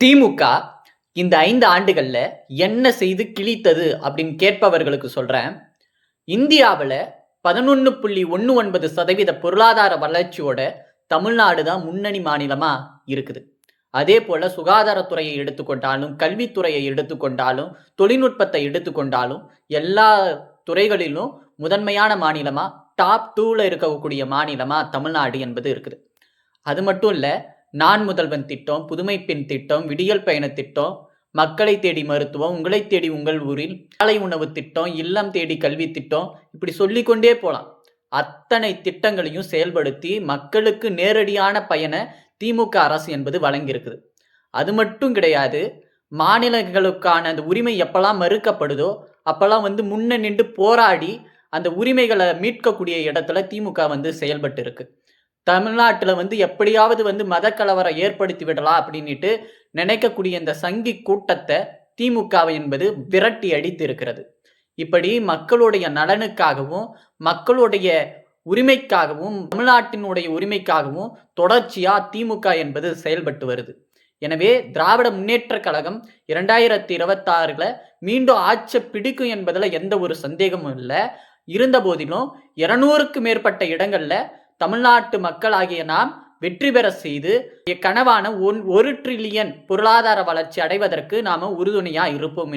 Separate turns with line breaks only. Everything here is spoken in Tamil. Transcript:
திமுக இந்த 5 ஆண்டுகள்ல என்ன செய்து கிழித்தது அப்படின்னு கேட்பவர்களுக்கு சொல்றேன். இந்தியாவுல 11.19% பொருளாதார வளர்ச்சியோட தமிழ்நாடு தான் முன்னணி மாநிலமா இருக்குது. அதே போல சுகாதாரத்துறையை எடுத்துக்கொண்டாலும், கல்வித்துறையை எடுத்துக்கொண்டாலும், தொழில்நுட்பத்தை எடுத்துக்கொண்டாலும், எல்லா துறைகளிலும் முதன்மையான மாநிலமா டாப் 2ல இருக்கக்கூடிய மாநிலமா தமிழ்நாடு என்பது இருக்குது. அது மட்டும் இல்ல, நான் முதல்வன் திட்டம், புதுமை பெண் திட்டம், விடியல் பயண திட்டம், மக்களை தேடி மருத்துவம், உங்களை தேடி உங்கள் ஊரில், காலை உணவு திட்டம், இல்லம் தேடி கல்வி திட்டம், இப்படி சொல்லிக்கொண்டே போலாம். அத்தனை திட்டங்களையும் செயல்படுத்தி மக்களுக்கு நேரடியான பயனை திமுக அரசு என்பது வழங்கியிருக்குது. அது மட்டும் கிடையாது, மாநிலங்களுக்கான அந்த உரிமை எப்பலாம் மறுக்கப்படுதோ, அப்பலாம் முன்ன நின்று போராடி அந்த உரிமைகளை மீட்கக்கூடிய இடத்துல திமுக செயல்பட்டு இருக்கு. தமிழ்நாட்டுல எப்படியாவது மத கலவரம் ஏற்படுத்தி விடலாம் அப்படின்னுட்டு நினைக்கக்கூடிய இந்த சங்கி கூட்டத்தை திமுக என்பது விரட்டி அடித்து இருக்கிறது. இப்படி மக்களுடைய நலனுக்காகவும், மக்களுடைய உரிமைக்காகவும், தமிழ்நாட்டினுடைய உரிமைக்காகவும் தொடர்ச்சியா திமுக என்பது செயல்பட்டு வருது. எனவே திராவிட முன்னேற்ற கழகம் 2026ல மீண்டும் ஆட்சி பிடிக்கும் என்பதுல எந்த ஒரு சந்தேகமும் இல்லை. இருந்த போதிலும் 200க்கு மேற்பட்ட இடங்கள்ல தமிழ்நாட்டு மக்களாகிய நாம் வெற்றி பெற செய்து கனவான 1 டிரில்லியன் பொருளாதார வளர்ச்சி அடைவதற்கு நாம உறுதுணையா இருப்போம்.